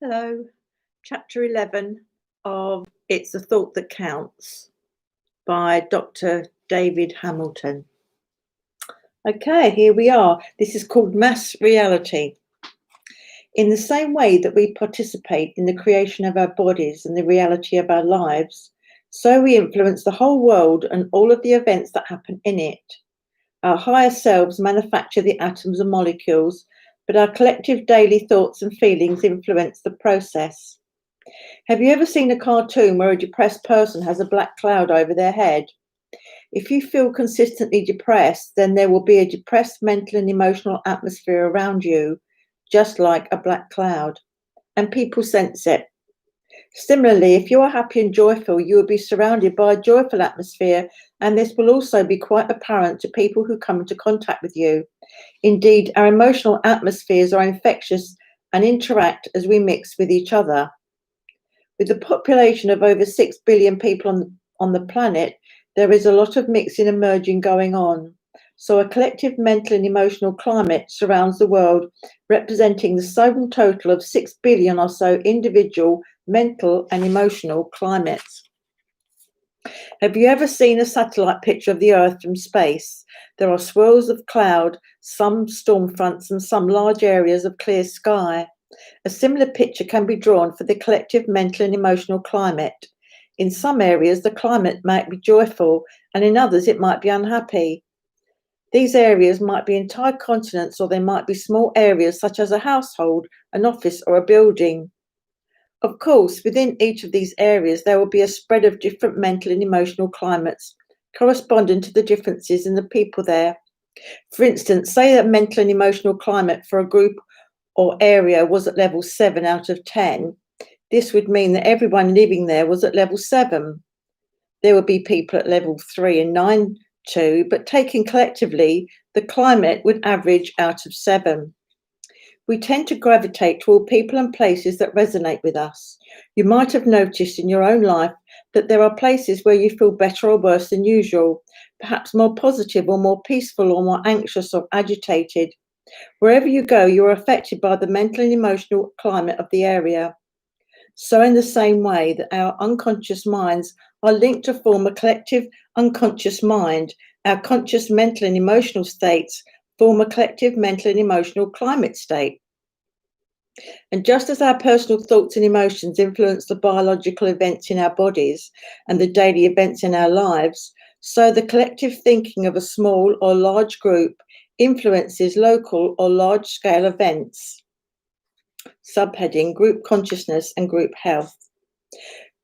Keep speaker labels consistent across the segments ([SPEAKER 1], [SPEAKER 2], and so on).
[SPEAKER 1] Hello, chapter 11 of It's the Thought That Counts by Dr. David Hamilton. Okay, here we are. This is called Mass Reality. In the same way that we participate in the creation of our bodies and the reality of our lives, so we influence the whole world and all of the events that happen in it. Our higher selves manufacture the atoms and molecules, but our collective daily thoughts and feelings influence the process. Have you ever seen a cartoon where a depressed person has a black cloud over their head? If you feel consistently depressed, then there will be a depressed mental and emotional atmosphere around you, just like a black cloud, and people sense it. Similarly, if you are happy and joyful, you will be surrounded by a joyful atmosphere, and this will also be quite apparent to people who come into contact with you. Indeed, our emotional atmospheres are infectious and interact as we mix with each other. With the population of over 6 billion people on the planet, there is a lot of mixing and merging going on. So a collective mental and emotional climate surrounds the world, representing the sum total of 6 billion or so individual mental and emotional climates. Have you ever seen a satellite picture of the Earth from space? There are swirls of cloud, some storm fronts, and some large areas of clear sky. A similar picture can be drawn for the collective mental and emotional climate. In some areas, the climate might be joyful, and in others, it might be unhappy. These areas might be entire continents, or they might be small areas such as a household, an office, or a building. Of course, within each of these areas, there will be a spread of different mental and emotional climates, corresponding to the differences in the people there. For instance, say that mental and emotional climate for a group or area was at level 7 out of 10, this would mean that everyone living there was at level 7. There would be people at level 3 and 9 too, but taken collectively, the climate would average out of 7. We tend to gravitate toward people and places that resonate with us. You might have noticed in your own life that there are places where you feel better or worse than usual, perhaps more positive or more peaceful or more anxious or agitated. Wherever you go, you are affected by the mental and emotional climate of the area. So in the same way that our unconscious minds are linked to form a collective unconscious mind, our conscious mental and emotional states form a collective mental and emotional climate state. And just as our personal thoughts and emotions influence the biological events in our bodies and the daily events in our lives, so the collective thinking of a small or large group influences local or large-scale events. Subheading: Group Consciousness and Group Health.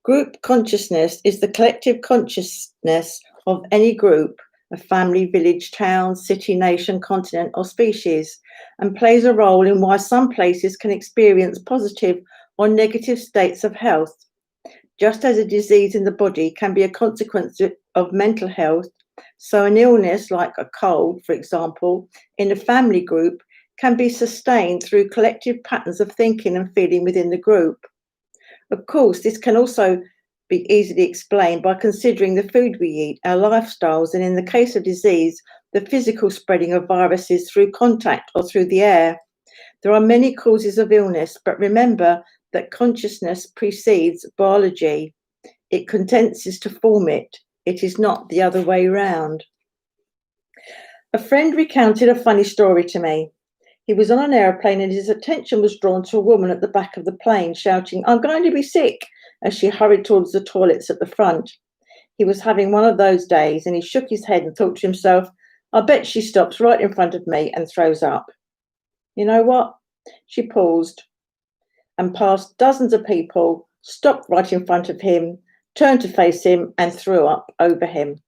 [SPEAKER 1] Group consciousness is the collective consciousness of any group, a family, village, town, city, nation, continent, or species, and plays a role in why some places can experience positive or negative states of health. Just as a disease in the body can be a consequence of mental health, so an illness like a cold, for example, in a family group can be sustained through collective patterns of thinking and feeling within the group. Of course, this can also be easily explained by considering the food we eat, our lifestyles, and in the case of disease, the physical spreading of viruses through contact or through the air. There are many causes of illness, but remember that consciousness precedes biology. It condenses to form it. It is not the other way round. A friend recounted a funny story to me. He was on an aeroplane and his attention was drawn to a woman at the back of the plane shouting, "I'm going to be sick," as she hurried towards the toilets at the front. He was having one of those days and he shook his head and thought to himself, "I bet she stops right in front of me and throws up." You know what? She paused and passed dozens of people, stopped right in front of him, turned to face him and threw up over him.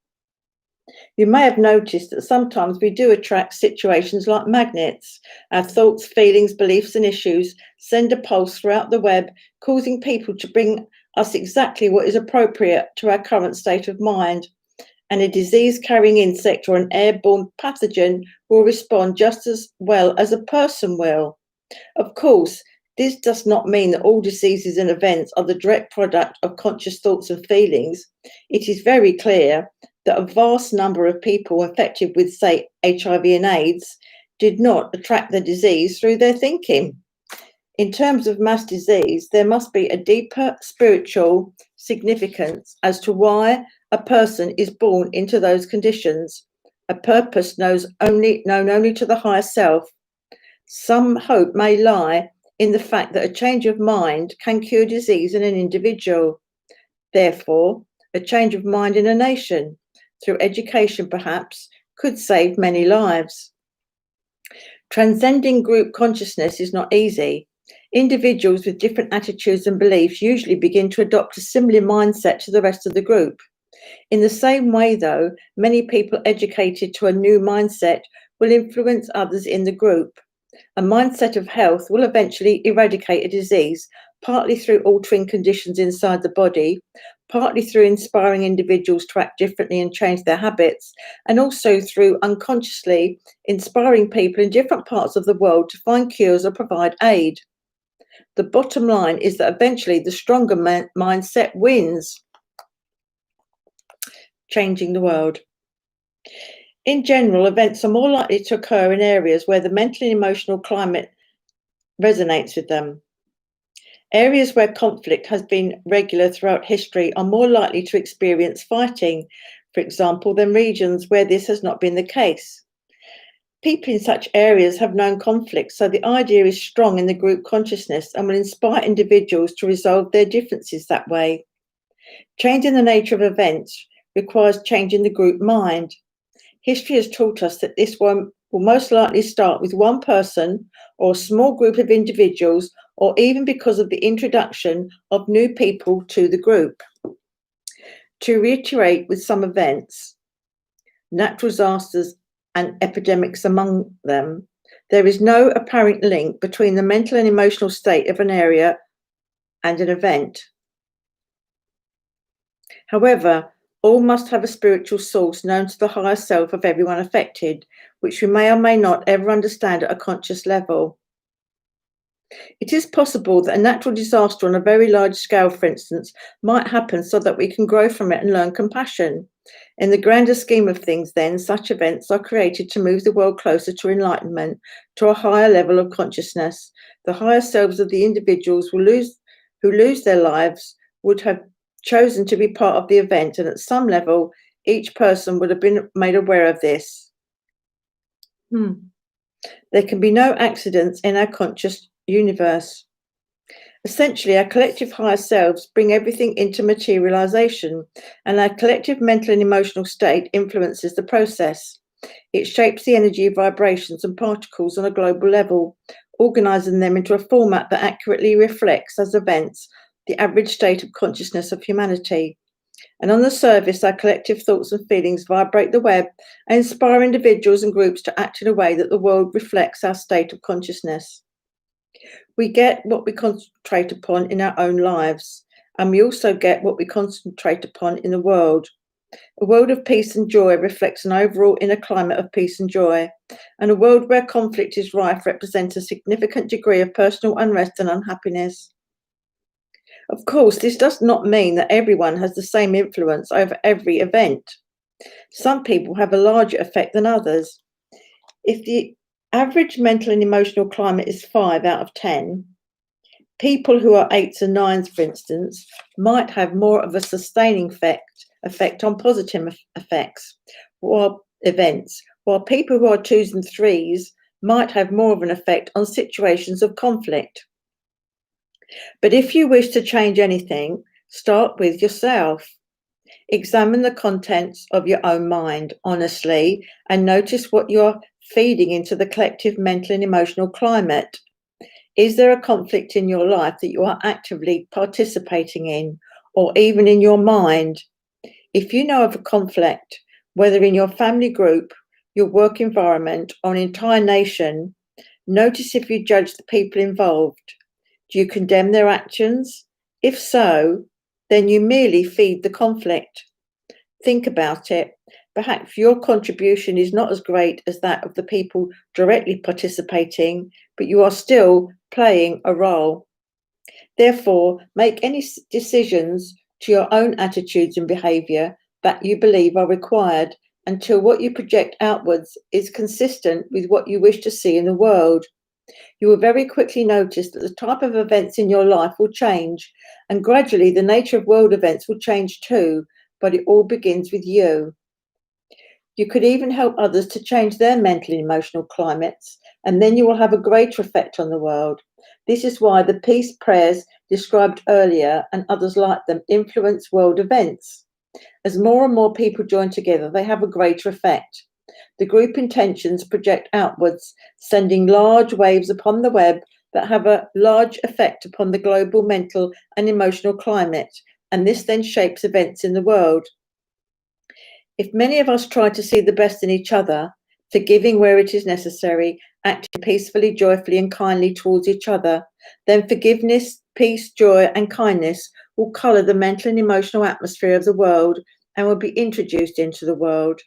[SPEAKER 1] You may have noticed that sometimes we do attract situations like magnets. Our thoughts, feelings, beliefs, and issues send a pulse throughout the web, causing people to bring us exactly what is appropriate to our current state of mind. And a disease-carrying insect or an airborne pathogen will respond just as well as a person will. Of course, this does not mean that all diseases and events are the direct product of conscious thoughts and feelings. It is very clear that a vast number of people infected with, say, HIV and AIDS did not attract the disease through their thinking. In terms of mass disease, there must be a deeper spiritual significance as to why a person is born into those conditions, a purpose known only to the higher self. Some hope may lie in the fact that a change of mind can cure disease in an individual. Therefore, a change of mind in a nation, through education perhaps, could save many lives. Transcending group consciousness is not easy. Individuals with different attitudes and beliefs usually begin to adopt a similar mindset to the rest of the group. In the same way, though, many people educated to a new mindset will influence others in the group. A mindset of health will eventually eradicate a disease, partly through altering conditions inside the body, partly through inspiring individuals to act differently and change their habits, and also through unconsciously inspiring people in different parts of the world to find cures or provide aid. The bottom line is that eventually the stronger mindset wins, changing the world. In general, events are more likely to occur in areas where the mental and emotional climate resonates with them. Areas where conflict has been regular throughout history are more likely to experience fighting, for example, than regions where this has not been the case. People in such areas have known conflict, so the idea is strong in the group consciousness and will inspire individuals to resolve their differences that way. Changing the nature of events requires changing the group mind. History has taught us that this one will most likely start with one person or a small group of individuals, or even because of the introduction of new people to the group. To reiterate with some events, natural disasters and epidemics among them, there is no apparent link between the mental and emotional state of an area and an event. However, all must have a spiritual source known to the higher self of everyone affected, which we may or may not ever understand at a conscious level. It is possible that a natural disaster on a very large scale, for instance, might happen so that we can grow from it and learn compassion. In the grander scheme of things, then, such events are created to move the world closer to enlightenment, to a higher level of consciousness. The higher selves of the individuals who lose their lives would have chosen to be part of the event, and at some level, each person would have been made aware of this. There can be no accidents in our conscious universe. Essentially, our collective higher selves bring everything into materialization, and our collective mental and emotional state influences the process. It shapes the energy vibrations and particles on a global level, organizing them into a format that accurately reflects, as events, the average state of consciousness of humanity. And on the surface, our collective thoughts and feelings vibrate the web and inspire individuals and groups to act in a way that the world reflects our state of consciousness. We get what we concentrate upon in our own lives, and we also get what we concentrate upon in the world. A world of peace and joy reflects an overall inner climate of peace and joy, and a world where conflict is rife represents a significant degree of personal unrest and unhappiness. Of course, this does not mean that everyone has the same influence over every event. Some people have a larger effect than others. If the average mental and emotional climate is 5 out of 10, people who are 8s and 9s, for instance, might have more of a sustaining effect on positive effects or events, while people who are 2s and 3s might have more of an effect on situations of conflict. But if you wish to change anything, start with yourself. Examine the contents of your own mind honestly and notice what you're feeding into the collective mental and emotional climate. Is there a conflict in your life that you are actively participating in, or even in your mind? If you know of a conflict, whether in your family group, your work environment, or an entire nation, notice if you judge the people involved. Do you condemn their actions? If so, then you merely feed the conflict. Think about it. Perhaps your contribution is not as great as that of the people directly participating, but you are still playing a role. Therefore, make any decisions to your own attitudes and behaviour that you believe are required until what you project outwards is consistent with what you wish to see in the world. You will very quickly notice that the type of events in your life will change, and gradually the nature of world events will change too, but it all begins with you. You could even help others to change their mental and emotional climates, and then you will have a greater effect on the world. This is why the peace prayers described earlier and others like them influence world events. As more and more people join together, they have a greater effect. The group intentions project outwards, sending large waves upon the web that have a large effect upon the global mental and emotional climate, and this then shapes events in the world. If many of us try to see the best in each other, forgiving where it is necessary, acting peacefully, joyfully, and kindly towards each other, then forgiveness, peace, joy, and kindness will colour the mental and emotional atmosphere of the world and will be introduced into the world.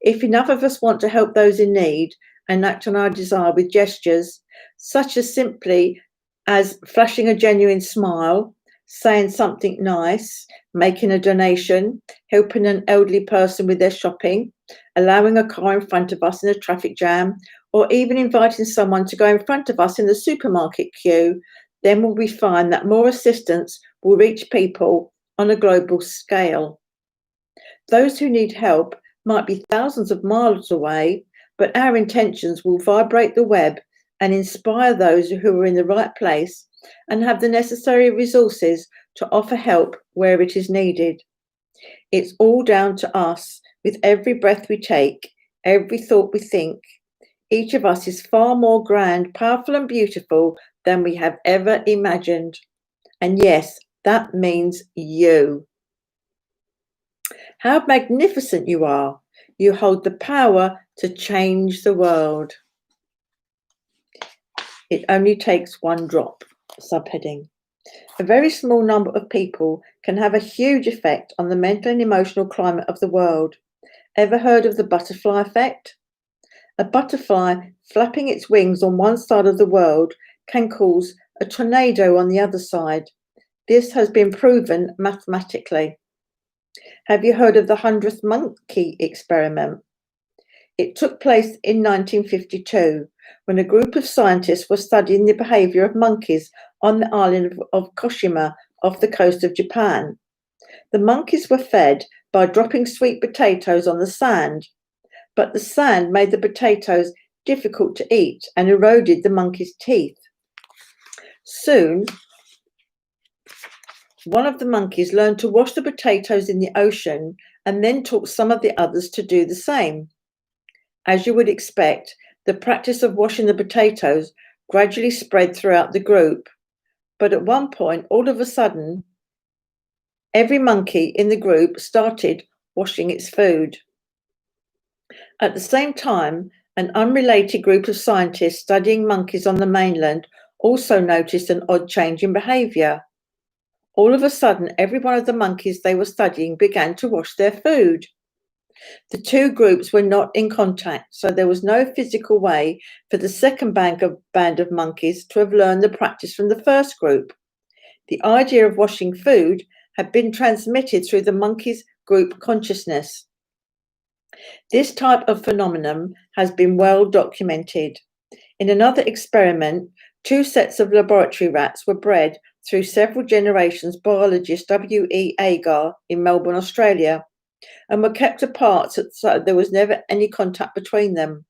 [SPEAKER 1] If enough of us want to help those in need and act on our desire with gestures, such as simply as flashing a genuine smile, saying something nice, making a donation, helping an elderly person with their shopping, allowing a car in front of us in a traffic jam, or even inviting someone to go in front of us in the supermarket queue, then will we find that more assistance will reach people on a global scale. Those who need help might be thousands of miles away, but our intentions will vibrate the web and inspire those who are in the right place and have the necessary resources to offer help where it is needed. It's all down to us. With every breath we take, every thought we think, each of us is far more grand, powerful, and beautiful than we have ever imagined. And yes, that means you. How magnificent you are. You hold the power to change the world. It only takes one drop. Subheading. A very small number of people can have a huge effect on the mental and emotional climate of the world. Ever heard of the butterfly effect? A butterfly flapping its wings on one side of the world can cause a tornado on the other side. This has been proven mathematically. Have you heard of the 100th monkey experiment? It took place in 1952 when a group of scientists were studying the behavior of monkeys on the island of Koshima off the coast of Japan. The monkeys were fed by dropping sweet potatoes on the sand, but the sand made the potatoes difficult to eat and eroded the monkeys' teeth. Soon, one of the monkeys learned to wash the potatoes in the ocean and then taught some of the others to do the same. As you would expect, the practice of washing the potatoes gradually spread throughout the group, but at one point, all of a sudden, every monkey in the group started washing its food. At the same time, an unrelated group of scientists studying monkeys on the mainland also noticed an odd change in behavior. All of a sudden, every one of the monkeys they were studying began to wash their food. The two groups were not in contact, so there was no physical way for the second band of monkeys to have learned the practice from the first group. The idea of washing food had been transmitted through the monkeys' group consciousness. This type of phenomenon has been well documented. In another experiment, two sets of laboratory rats were bred through several generations biologist W.E. Agar in Melbourne, Australia, and were kept apart so there was never any contact between them.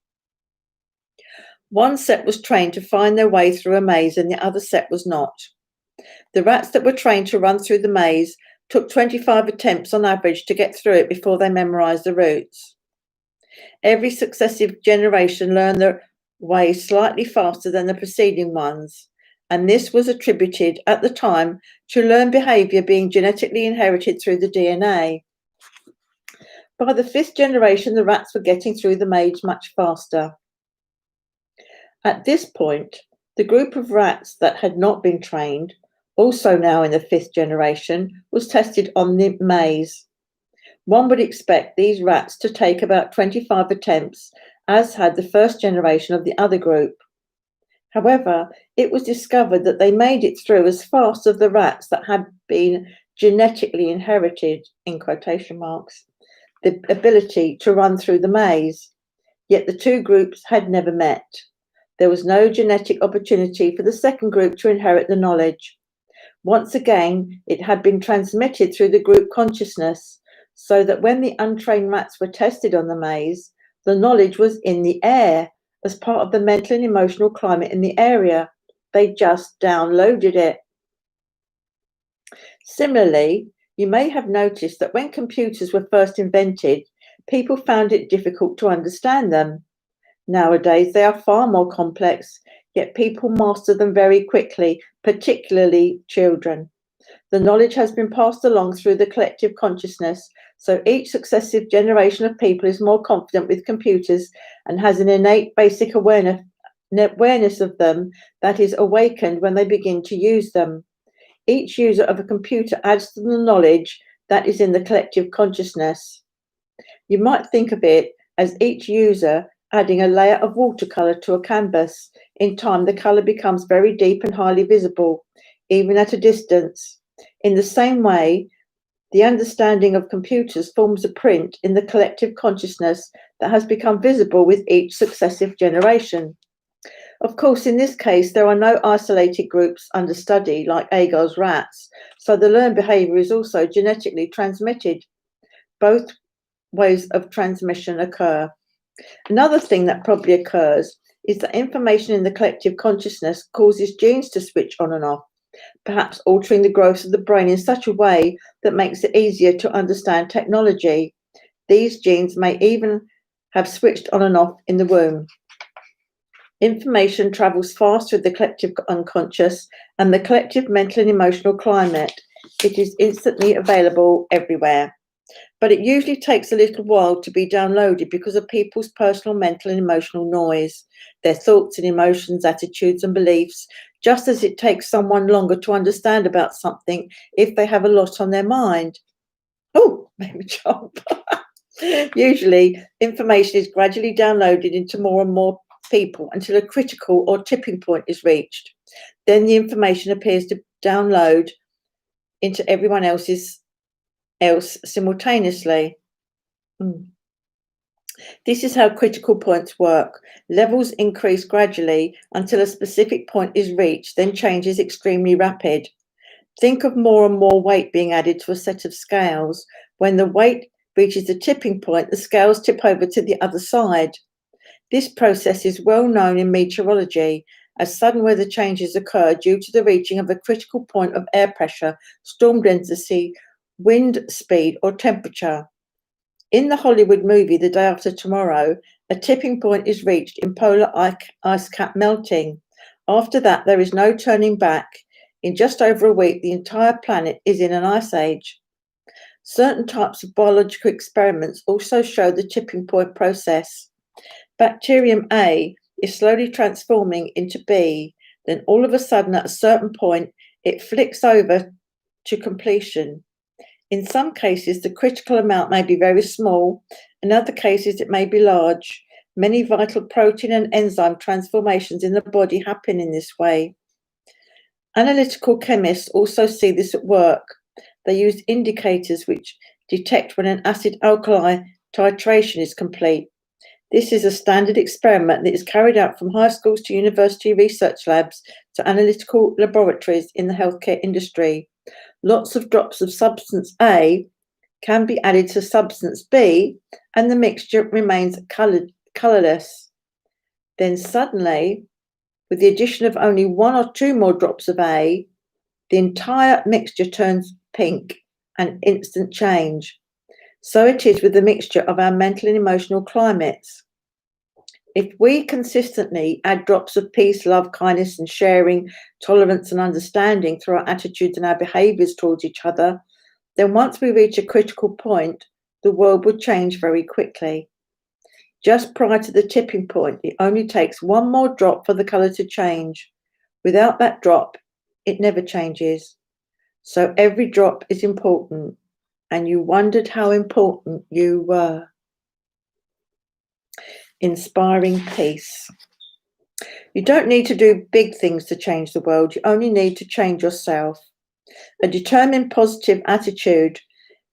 [SPEAKER 1] One set was trained to find their way through a maze and the other set was not. The rats that were trained to run through the maze took 25 attempts on average to get through it before they memorized the routes. Every successive generation learned their way slightly faster than the preceding ones, and this was attributed at the time to learned behavior being genetically inherited through the DNA. By the fifth generation, the rats were getting through the maze much faster. At this point, the group of rats that had not been trained, also now in the fifth generation, was tested on the maze. One would expect these rats to take about 25 attempts, as had the first generation of the other group. However, it was discovered that they made it through as fast as the rats that had been genetically inherited, in quotation marks, the ability to run through the maze. Yet the two groups had never met. There was no genetic opportunity for the second group to inherit the knowledge. Once again, it had been transmitted through the group consciousness, so that when the untrained rats were tested on the maze, the knowledge was in the air as part of the mental and emotional climate in the area. They just downloaded it. Similarly, you may have noticed that when computers were first invented, people found it difficult to understand them. Nowadays, they are far more complex, yet people master them very quickly, particularly children. The knowledge has been passed along through the collective consciousness, so each successive generation of people is more confident with computers and has an innate basic awareness of them that is awakened when they begin to use them. Each user of a computer adds to the knowledge that is in the collective consciousness. You might think of it as each user adding a layer of watercolour to a canvas. In time, the colour becomes very deep and highly visible, even at a distance. In the same way, the understanding of computers forms a print in the collective consciousness that has become visible with each successive generation. Of course, in this case, there are no isolated groups under study like Agar's rats, so the learned behaviour is also genetically transmitted. Both ways of transmission occur. Another thing that probably occurs is that information in the collective consciousness causes genes to switch on and off, perhaps altering the growth of the brain in such a way that makes it easier to understand technology. These genes may even have switched on and off in the womb. Information travels fast through the collective unconscious and the collective mental and emotional climate. It is instantly available everywhere. But it usually takes a little while to be downloaded because of people's personal mental and emotional noise, their thoughts and emotions, attitudes and beliefs, just as it takes someone longer to understand about something if they have a lot on their mind. Oh, maybe jump. Usually, information is gradually downloaded into more and more people until a critical or tipping point is reached. Then the information appears to download into everyone else simultaneously. This is how critical points work. Levels increase gradually until a specific point is reached, then change is extremely rapid. Think of more and more weight being added to a set of scales. When the weight reaches the tipping point, the scales tip over to the other side. This process is well known in meteorology, as sudden weather changes occur due to the reaching of a critical point of air pressure, storm density, wind speed, or temperature. In the Hollywood movie The Day After Tomorrow, a tipping point is reached in polar ice cap melting. After that, there is no turning back. In just over a week, the entire planet is in an ice age. Certain types of biological experiments also show the tipping point process. Bacterium A is slowly transforming into B, then all of a sudden at a certain point it flicks over to completion. In some cases, the critical amount may be very small. In other cases, it may be large. Many vital protein and enzyme transformations in the body happen in this way. Analytical chemists also see this at work. They use indicators which detect when an acid-alkali titration is complete. This is a standard experiment that is carried out from high schools to university research labs to analytical laboratories in the healthcare industry. Lots of drops of substance A can be added to substance B, and the mixture remains colourless. Then suddenly, with the addition of only 1 or 2 more drops of A, the entire mixture turns pink, an instant change. So it is with the mixture of our mental and emotional climates. If we consistently add drops of peace, love, kindness, and sharing, tolerance, and understanding through our attitudes and our behaviours towards each other, then once we reach a critical point, the world will change very quickly. Just prior to the tipping point, it only takes 1 more drop for the colour to change. Without that drop, it never changes. So every drop is important, and you wondered how important you were. Inspiring peace. You don't need to do big things to change the world. You only need to change yourself. A determined positive attitude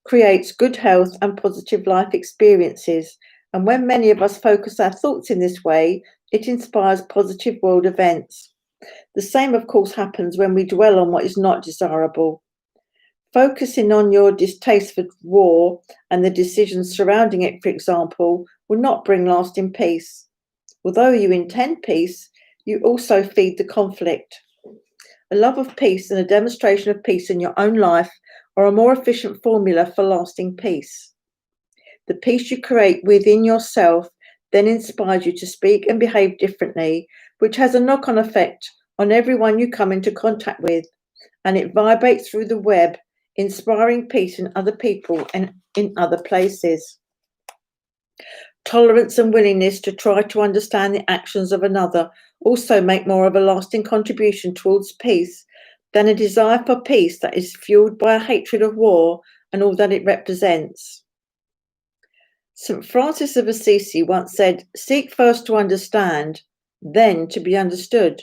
[SPEAKER 1] creates good health and positive life experiences. And when many of us focus our thoughts in this way, It inspires positive world events. The same, of course, happens when we dwell on what is not desirable. Focusing on your distaste for war and the decisions surrounding it, for example, will not bring lasting peace. Although you intend peace, you also feed the conflict. A love of peace and a demonstration of peace in your own life are a more efficient formula for lasting peace. The peace you create within yourself then inspires you to speak and behave differently, which has a knock-on effect on everyone you come into contact with, and it vibrates through the web, inspiring peace in other people and in other places. Tolerance and willingness to try to understand the actions of another also make more of a lasting contribution towards peace than a desire for peace that is fueled by a hatred of war and all that it represents. St. Francis of Assisi once said, "Seek first to understand, then to be understood."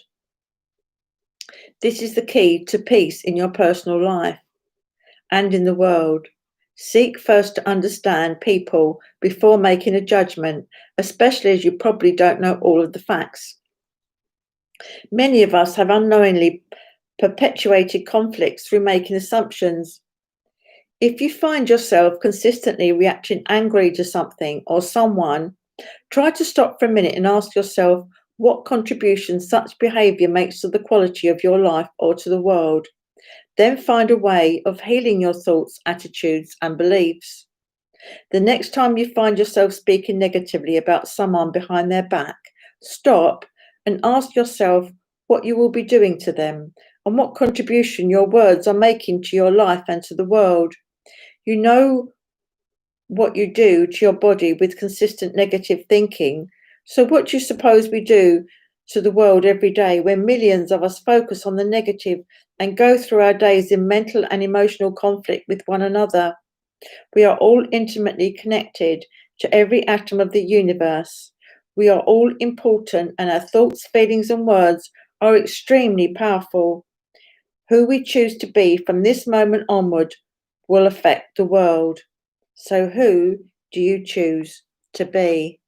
[SPEAKER 1] This is the key to peace in your personal life and in the world. Seek first to understand people before making a judgment, especially as you probably don't know all of the facts. Many of us have unknowingly perpetuated conflicts through making assumptions. If you find yourself consistently reacting angrily to something or someone, try to stop for a minute and ask yourself what contribution such behaviour makes to the quality of your life or to the world. Then find a way of healing your thoughts, attitudes, and beliefs. The next time you find yourself speaking negatively about someone behind their back, stop and ask yourself what you will be doing to them and what contribution your words are making to your life and to the world. You know what you do to your body with consistent negative thinking. So what do you suppose we do to the world every day when millions of us focus on the negative and go through our days in mental and emotional conflict with one another? We are all intimately connected to every atom of the universe. We are all important, and our thoughts, feelings, and words are extremely powerful. Who we choose to be from this moment onward will affect the world. So who do you choose to be?